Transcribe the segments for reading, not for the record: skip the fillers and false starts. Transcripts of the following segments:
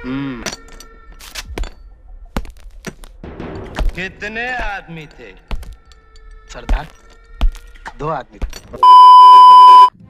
हम्म। कितने आदमी थे सरदार? 2 आदमी थे।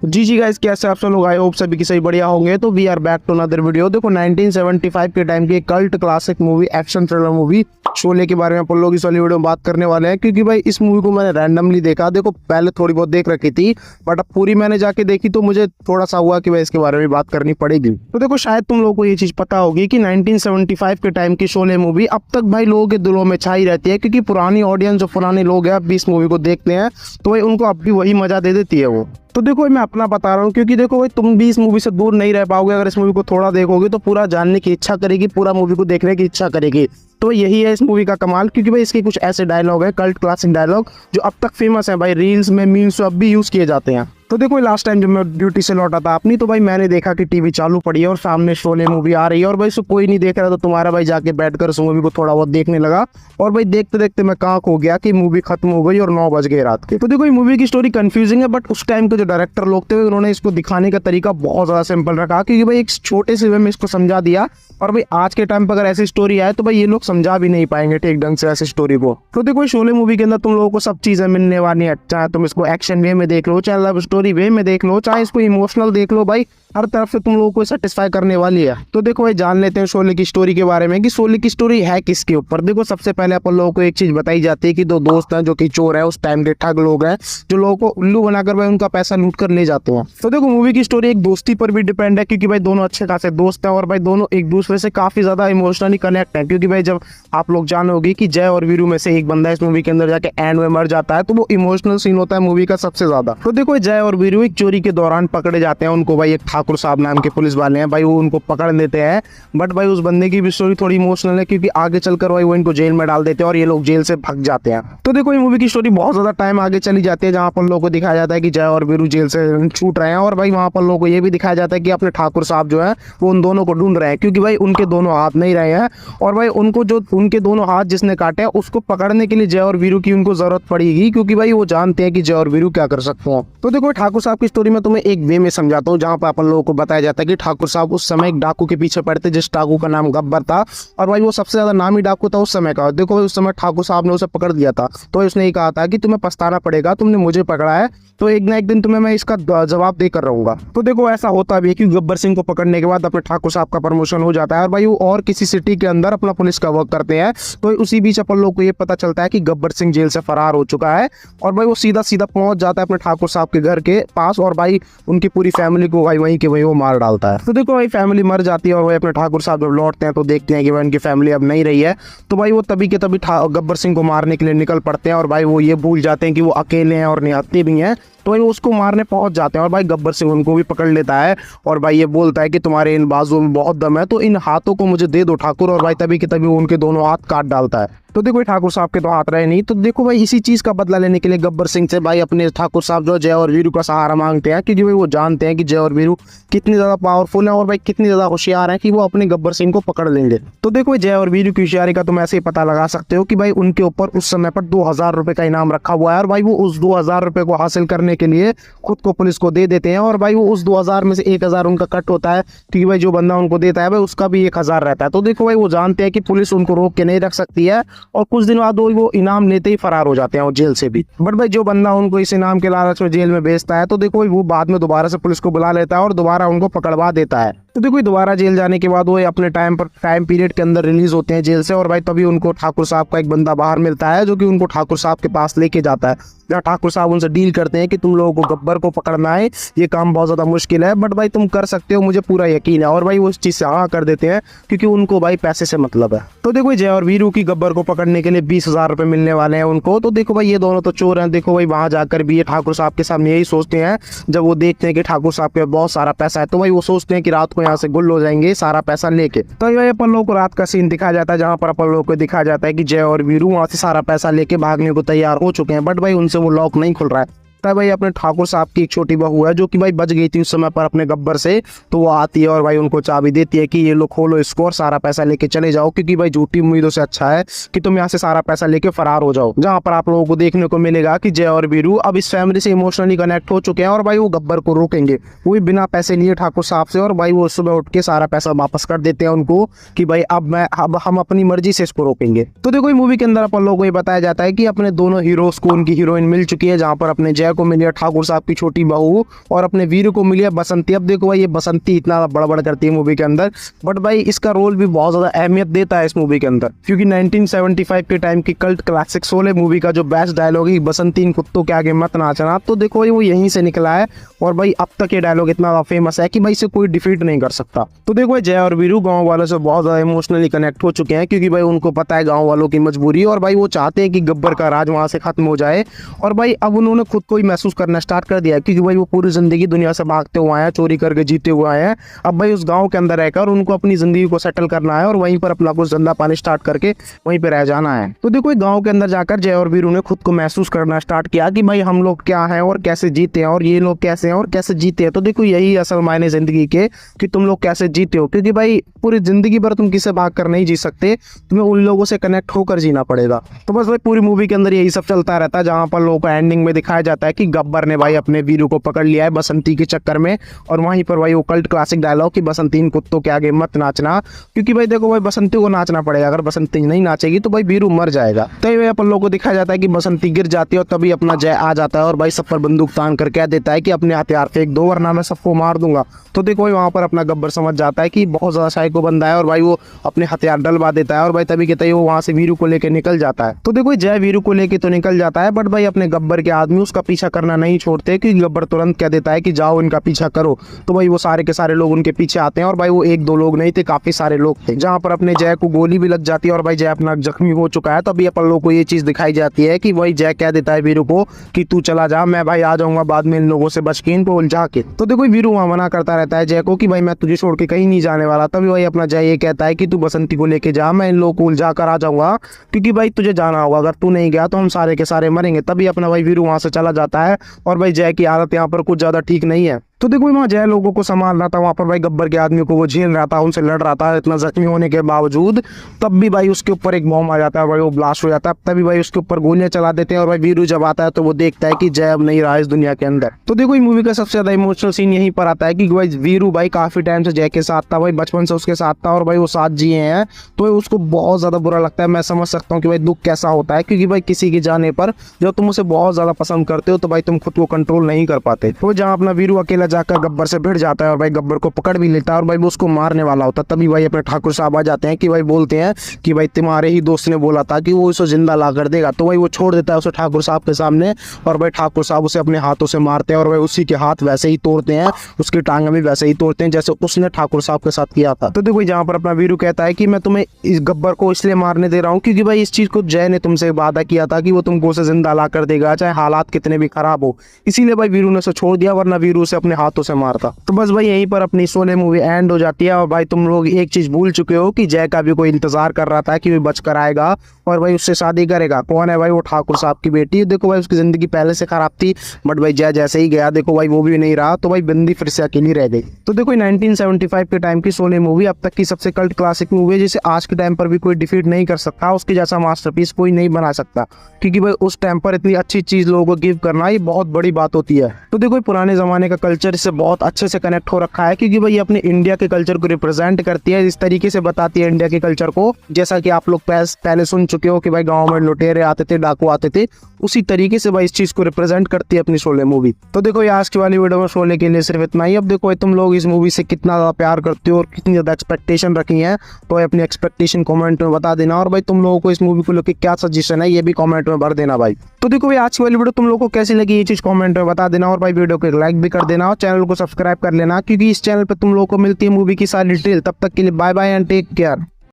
जी गाइस, कैसे आप सब लोग? आई होप सभी की सही बढ़िया होंगे। तो we are back to another video. देखो 1975 के टाइम की cult classic movie, action thriller movie Sholay के बारे में अपन लोग इस वाली वीडियो में बात करने वाले हैं, क्योंकि भाई इस मूवी को मैंने रैंडमली देखा। देखो पहले थोड़ी बहुत देख रखी थी, बट अब पूरी मैंने जाके देखी तो मुझे थोड़ा सा हुआ कि भाई इसके बारे में बात करनी पड़ेगी। तो देखो शायद तुम लोगों को ये चीज पता होगी कि 1975 के टाइम की शोले मूवी अब तक भाई लोगों के दिलों में छाई रहती है, क्योंकि पुरानी ऑडियंस जो पुराने लोग हैं अब भी इस मूवी को देखते हैं, तो भाई उनको अब भी वही मजा दे देती है वो। तो देखो मैं अपना बता रहा हूँ, क्योंकि देखो भाई तुम भी इस मूवी से दूर नहीं रह पाओगे। अगर इस मूवी को थोड़ा देखोगे तो पूरा जानने की इच्छा करेगी, पूरा मूवी को देखने की इच्छा करेगी। तो यही है इस मूवी का कमाल, क्योंकि भाई इसके कुछ ऐसे डायलॉग है, कल्ट क्लासिक डायलॉग, जो अब तक फेमस है भाई, रील्स में, मीम्स में अब भी यूज किए जाते हैं। तो देखो लास्ट टाइम जब मैं ड्यूटी से लौटा था अपनी, तो भाई मैंने देखा कि टीवी चालू पड़ी है और सामने शोले मूवी आ रही है, और भाई इसको कोई नहीं देख रहा, तो तुम्हारा भाई जाके बैठकर उस मूवी को थोड़ा बहुत देखने लगा। और भाई देखते देखते मैं कहाँ खो गया कि मूवी खत्म हो गई और 9 बज गए रात के। तो देखो ये मूवी की स्टोरी कंफ्यूजिंग है, बट उस टाइम के जो डायरेक्टर लोग थे उन्होंने इसको दिखाने का तरीका बहुत ज्यादा सिंपल रखा, क्योंकि भाई एक छोटे से वे में इसको समझा दिया। और भाई आज के टाइम पर अगर ऐसी स्टोरी आए तो भाई ये लोग समझा भी नहीं पाएंगे ठीक ढंग से ऐसी स्टोरी को। तो देखो शोले मूवी के अंदर तुम लोगों को सब चीजें मिलने वाली है, चाहे तुम इसको एक्शन वे में देख लो, चाहे लव स्टोरी वे में देख लो, चाहे इसको इमोशनल देख लो, भाई हर तरफ से तुम लोगों को सेटिस्फाई करने वाली है। तो देखो भाई जान लेते हैं शोले की स्टोरी के बारे में कि शोले की स्टोरी है किसके ऊपर। देखो सबसे पहले अपन लोगों को एक चीज बताई जाती है कि 2 दोस्त हैं जो कि चोर है, उस टाइम के ठग लोग हैं, जो लोगों को उल्लू बनाकर भाई उनका पैसा लूट कर ले जाते हैं। तो देखो मूवी की स्टोरी एक दोस्ती पर भी डिपेंड है, क्योंकि भाई दोनों अच्छे खासे दोस्त हैं और भाई दोनों एक दूसरे से काफी ज्यादा इमोशनली कनेक्ट है। क्योंकि भाई जब आप लोग जानोगे कि जय और वीरू में से एक बंदा इस मूवी के अंदर जाके एंड में मर जाता है, तो वो इमोशनल सीन होता है मूवी का सबसे ज्यादा। तो देखो जय और वीरू एक चोरी के दौरान पकड़े जाते हैं, उनको भाई एक ठाकुर साहब नाम के पुलिस वाले हैं भाई, वो उनको पकड़ लेते हैं। बट भाई उस बंदे की भी स्टोरी थोड़ी इमोशनल है, क्योंकि आगे चलकर भाई वो इनको जेल में डाल देते हैं और ये लोग जेल से भाग जाते हैं। तो देखो ये मूवी की स्टोरी बहुत ज्यादा टाइम आगे चली जाती है, जहां पर लोगों को दिखाया जाता है कि जय और वीरू जेल से छूट रहे हैं, और भाई वहां पर लोगों को ये भी दिखाया जाता है कि अपने ठाकुर साहब जो है वो उन दोनों को ढूंढ रहे हैं, क्योंकि भाई उनके दोनों हाथ नहीं रहे हैं, और भाई उनको जो उनके दोनों हाथ जिसने काटे हैं उसको पकड़ने के लिए जय और वीरू की उनको जरूरत पड़ेगी, क्योंकि भाई वो जानते हैं कि जय और वीरू क्या कर सकते हैं। तो देखो ठाकुर साहब की स्टोरी में तुम्हें एक वे में समझाता हूँ, जहां पर अपन लोगों को बताया जाता है कि ठाकुर साहब उस समय एक डाकू के पीछे पड़ते, जिस डाकू का नाम गब्बर था, और भाई वो सबसे ज्यादा नामी डाकू था उस समय का। देखो उस समय ठाकुर साहब ने उसे पकड़ दिया था, तो उसने ये कहा था कि तुम्हें पछताना पड़ेगा, तुमने मुझे पकड़ा है, तो एक ना एक दिन तुम्हें मैं इसका जवाब देकर रहूंगा। तो देखो ऐसा होता भी है कि गब्बर सिंह को पकड़ने के बाद अपने ठाकुर साहब का प्रमोशन हो जाता है, और भाई वो और किसी सिटी के अंदर अपना पुलिस का वर्क करते हैं। तो उसी बीच अपन लोग को ये पता चलता है कि गब्बर सिंह जेल से फरार हो चुका है, और भाई वो सीधा सीधा पहुंच जाता है अपने ठाकुर साहब के घर के पास, और भाई उनकी पूरी फैमिली को भाई वहीं के वहीं वो मार डालता है। तो देखो भाई फैमिली मर जाती है, और भाई अपने ठाकुर साहब जब लौटते हैं तो देखते हैं कि भाई उनकी फैमिली अब नहीं रही है। तो भाई वो तभी के तभी गब्बर सिंह को मारने के लिए निकल पड़ते हैं, और भाई वो ये भूल जाते हैं कि वो अकेले हैं और निहत्थे भी हैं। तो भाई उसको मारने पहुंच जाते हैं, और भाई गब्बर सिंह उनको भी पकड़ लेता है, और भाई ये बोलता है कि तुम्हारे इन बाजुओं में बहुत दम है, तो इन हाथों को मुझे दे दो ठाकुर, और भाई तभी के तभी वो उनके दोनों हाथ काट डालता है। तो देखो ठाकुर साहब के तो हाथ रहे नहीं। तो देखो भाई इसी चीज का बदला लेने के लिए गब्बर सिंह से भाई अपने ठाकुर साहब जो जय और वीरू का सहारा मांगते हैं, क्योंकि भाई वो जानते हैं कि जय और वीरू कितनी ज्यादा पावरफुल है और भाई कितनी ज्यादा होशियार है कि वो अपने गब्बर सिंह को पकड़ लेंगे। तो देखो जय और वीरू की होशियारी का तुम ऐसे ही पता लगा सकते हो कि भाई उनके ऊपर उस समय पर 2000 रुपए का इनाम रखा हुआ है, और भाई वो उस 2000 रुपए को हासिल करने के लिए खुद को पुलिस को दे देते हैं, और भाई वो उस 2000 में से 1000 उनका कट होता है, क्योंकि भाई जो बंदा उनको देता है भाई उसका भी 1000 रहता है। तो देखो भाई वो जानते हैं कि पुलिस उनको रोक के नहीं रख सकती है, और कुछ दिन बाद वो इनाम लेते ही फरार हो जाते हैं वो जेल से भी। बट भाई जो बंदा उनको इस इनाम के लालच में जेल में भेजता है, तो देखो वो बाद में दोबारा से पुलिस को बुला लेता है और दोबारा उनको पकड़वा देता है। तो देखो दोबारा जेल जाने के बाद वो अपने टाइम पीरियड के अंदर रिलीज होते हैं जेल से, और भाई तभी उनको ठाकुर साहब का एक बंदा बाहर मिलता है, जो कि उनको ठाकुर साहब के पास लेके जाता है, जहाँ ठाकुर साहब उनसे डील करते हैं कि तुम लोगों को गब्बर को पकड़ना है, ये काम बहुत ज्यादा मुश्किल है, बट भाई तुम कर सकते हो, मुझे पूरा यकीन है। और भाई वो उस चीज से हाँ कर देते हैं, क्योंकि उनको भाई पैसे से मतलब है। तो देखो जय और वीरू की गब्बर को पकड़ने के लिए 20,000 रुपए मिलने वाले हैं उनको। तो देखो भाई ये दोनों तो चोर हैं। देखो भाई वहां जाकर भी ये ठाकुर साहब के सामने यही सोचते हैं, जब वो देखते हैं कि ठाकुर साहब के बहुत सारा पैसा है, तो भाई वो सोचते हैं कि रात को यहाँ से गुल हो जाएंगे सारा पैसा लेके। तो ये अपन लोगों को रात का सीन दिखाया जाता है, जहां पर अपन लोगों को दिखाया जाता है कि जय और वीरू वहां से सारा पैसा लेके भागने को तैयार हो चुके हैं, बट भाई उनसे वो लॉक नहीं खुल रहा है। दिखाता है भाई अपने ठाकुर साहब की एक छोटी बहू है जो कि भाई बच गई थी उस समय पर अपने गब्बर से। तो वो आती है और भाई उनको चाबी देती है कि ये लो खोलो इसको और सारा पैसा लेके चले जाओ, क्योंकि भाई झूठी उम्मीदों से अच्छा है कि तुम यहाँ से सारा पैसा लेके फरार हो जाओ। जहाँ पर आप लोगों को देखने को मिलेगा कि जय और वीरू अब इस फैमिली से इमोशनली कनेक्ट हो चुके हैं और भाई वो गब्बर को रोकेंगे, वो भी बिना पैसे लिए ठाकुर साहब से। और भाई वो सुबह उठ के सारा पैसा वापस कर देते हैं उनको कि भाई अब हम अपनी मर्जी से इसको रोकेंगे। तो देखो ये मूवी के अंदर अपन लोगों को ये बताया जाता है कि अपने दोनों हीरोज को उनकी हीरोइन मिल चुकी है, जहाँ पर अपने जय को मिली है ठाकुर साहब की छोटी बहू और अपने वीरू को मिली है बसंती। अब देखो भाई ये बसंती इतना बड़बड़ करती है मूवी के अंदर, बट भाई इसका रोल भी बहुत ज्यादा अहमियत देता है इस मूवी के अंदर, क्योंकि 1975 के टाइम की कल्ट क्लासिक शोले मूवी का जो बेस्ट डायलॉग है बसंती इन कुत्तों के आगे मत नाचना, तो देखो भाई वो यहीं से निकला है। और भाई अब तक ये डायलॉग इतना फेमस है कि भाई इसे कोई डिफीट नहीं कर सकता। तो देखो भाई जय और वीरू गाँव वालों से बहुत ज्यादा इमोशनली कनेक्ट हो चुके हैं, क्योंकि भाई उनको पता है गाँव वालों की मजबूरी और भाई वो चाहते हैं कि गब्बर का राज वहां से खत्म हो जाए। और भाई अब उन्होंने खुद को ही महसूस करना स्टार्ट कर दिया, क्योंकि भाई वो पूरी जिंदगी दुनिया से भागते हुए आए हैं, चोरी करके जीते हुए आए हैं। अब भाई उस गांव के अंदर रहकर उनको अपनी जिंदगी को सेटल करना है और वहीं पर अपना कुछ धंधा पानी स्टार्ट करके वहीं पे रह जाना है। तो देखो गांव के अंदर जाकर जय और वीरू ने खुद को महसूस करना स्टार्ट किया कि भाई हम लोग क्या हैं और कैसे जीते हैं और ये लोग कैसे हैं और कैसे जीते हैं। तो देखो यही असल मायने जिंदगी के कि तुम लोग कैसे जीते हो, क्योंकि भाई पूरी जिंदगी भर तुम किसे भाग कर नहीं जी सकते, तुम्हें उन लोगों से कनेक्ट होकर जीना पड़ेगा। तो बस भाई पूरी मूवी के अंदर यही सब चलता रहता है, जहां पर लोगों को एंडिंग में दिखाया जाता है कि गब्बर ने भाई अपने वीरू को पकड़ लिया है बसंती के चक्कर में। और वहीं पर भाई वो कल्ट क्लासिक डायलॉग कि बसंती इन कुत्तों के आगे मत नाचना, क्योंकि भाई देखो भाई बसंती को नाचना पड़ेगा, अगर बसंती नहीं नाचेगी तो भाई वीरू मर जाएगा। तो भाई अपन लोगों को दिखाया जाता है कि बसंती गिर जाती है और तभी अपना जय आ जाता है और भाई सब पर बंदूक तान कर कह देता है कि अपने हथियार फेंक दो वरना मैं सबको मार दूंगा। तो देखो भाई वहां पर अपना गब्बर समझ जाता है कि बहुत ज्यादा साइको बंदा है और भाई वो अपने हथियार डलवा देता है और भाई तभी कहता है वो वहां से वीरू को लेकर निकल जाता है। तो देखो जय वीरू को लेके तो निकल जाता है, बट भाई अपने गब्बर के आदमी उसका पीछा करना नहीं छोड़ते, क्योंकि गब्बर तुरंत कह देता है कि जाओ इनका पीछा करो। तो भाई वो सारे के सारे लोग उनके पीछे आते हैं और भाई वो एक दो लोग नहीं थे, काफी सारे लोग थे, जहां पर अपने जय को गोली भी लग जाती है और भाई जय अपना जख्मी हो चुका है। तो अभी अपन लोग को ये चीज दिखाई जाती है कि भाई जय कह देता है वीरू को कि तू चला जा, मैं भाई आ जाऊंगा बाद में इन लोगों से बच के इनको उलझा के। तो देखो वीरू वहां मना करता रहता है जय को कि भाई मैं तुझे छोड़ के कहीं नहीं जाने वाला। तभी भाई अपना जय ये कहता है कि तू बसंती को लेके जा, मैं इन लोगों को उलझा कर आ जाऊंगा, क्योंकि भाई तुझे जाना होगा, अगर तू नहीं गया तो हम सारे के सारे मरेंगे। तभी अपना भाई वीरू वहां से चला जाता है और भाई जय की हालत यहाँ पर कुछ ज्यादा ठीक नहीं है। तो देखो वहाँ जय लोगों को संभाल रहा था, वहाँ पर भाई गब्बर के आदमी को वो झेल रहा था, उनसे लड़ रहा था इतना जख्मी होने के बावजूद। तब भी भाई उसके ऊपर एक बॉम्ब आ जाता है, भाई वो ब्लास्ट हो जाता है, तभी भाई उसके ऊपर गोलियां चला देते हैं और भाई वीरू जब आता है तो वो देखता है कि जय अब नहीं रहा इस दुनिया के अंदर। तो देखो मूवी का सबसे ज्यादा इमोशनल सीन यहीं पर आता है कि भाई वीरू भाई काफी टाइम से जय के साथ था, भाई बचपन से उसके साथ था और भाई वो साथ जिए हैं, तो उसको बहुत ज्यादा बुरा लगता है। मैं समझ सकता हूँ कि भाई दुख कैसा होता है, क्योंकि भाई किसी के जाने पर जब तुम उसे बहुत ज्यादा पसंद करते हो तो भाई तुम खुद को कंट्रोल नहीं कर पाते। तो जहाँ अपना वीरू अकेला जाकर गब्बर से जाता है और भाई गब्बर को पकड़ भी लेता है और भाई वो उसको मारने वाला होता है। तभी भाई अपने ठाकुर साहब आ जाते हैं कि भाई बोलते हैं कि भाई तुम्हारे ही दोस्त ने बोला था कि वो उसे जिंदा ला कर देगा। तो भाई वो छोड़ देता है उसे ठाकुर साहब के सामने और भाई ठाकुर साहब उसे अपने हाथों से मारते हैं और भाई उसी के हाथ वैसे ही तोड़ते हैं, उसकी टांगे भी वैसे ही तोड़ते हैं जैसे उसने ठाकुर साहब के साथ किया था। तो देखो जहाँ पर अपना वीरू कहता है कि मैं तुम्हें इस गब्बर को इसलिए मारने दे रहा हूँ क्योंकि भाई इस चीज को जय ने तुमसे वादा किया था कि वो तुमको उसे जिंदा ला कर देगा, चाहे हालात कितने भी खराब हो। इसीलिए भाई वीरू ने उसे छोड़ दिया, वरना वीरू उसे अपने हाथों से मारता। तो बस भाई यहीं पर अपनी शोले मूवी एंड हो जाती है। और भाई तुम लोग एक चीज भूल चुके हो कि जय का भी कोई इंतजार कर रहा था कि वो बचकर आएगा और भाई उससे शादी करेगा। कौन है भाई? वो ठाकुर साहब की बेटी। देखो भाई उसकी जिंदगी पहले से खराब थी, बट भाई जय जैसे ही गया देखो भाई वो भी नहीं रहा, तो भाई बंदी फिर से अकेली रह गई। तो देखो 1975 के टाइम की शोले मूवी अब तक की सबसे कल्ट क्लासिक मूवी है, जिसे आज के टाइम पर भी कोई डिफीट नहीं कर सकता, उसके जैसा मास्टरपीस कोई नहीं बना सकता, क्योंकि भाई उस टाइम पर इतनी अच्छी चीज लोगों को गिव करना ये बहुत बड़ी बात होती है। तो देखो पुराने जमाने का कल्चर इससे बहुत अच्छे से कनेक्ट हो रखा है, क्योंकि भाई अपने इंडिया के कल्चर को रिप्रेजेंट करती है, इस तरीके से बताती है इंडिया के कल्चर को, जैसा कि आप लोग पहले सुन चुके हो कि भाई गांव में लुटेरे आते थे, डाकू आते थे, उसी तरीके से भाई इस चीज को रिप्रेजेंट करती है अपनी शोले मूवी। तो देखो ये आज की वाली वीडियो में शोले के लिए सिर्फ इतना ही। अब देखो तुम लोग इस मूवी से कितना ज्यादा प्यार करते हो और कितनी ज्यादा एक्सपेक्टेशन रखी है, तो अपनी एक्सपेक्टेशन कमेंट में बता देना, और भाई तुम लोगों को इस मूवी को लेकर क्या सजेशन है ये भी कमेंट में भर देना भाई। तो देखो भाई आज की वाली वीडियो तुम लोगों को कैसी लगी ये चीज कमेंट में बता देना, और भाई वीडियो को एक लाइक भी कर देना और चैनल को सब्सक्राइब कर लेना, क्योंकि इस चैनल पर तुम लोगों को मिलती है मूवी की सारी डिटेल। तब तक के लिए bye bye and take care.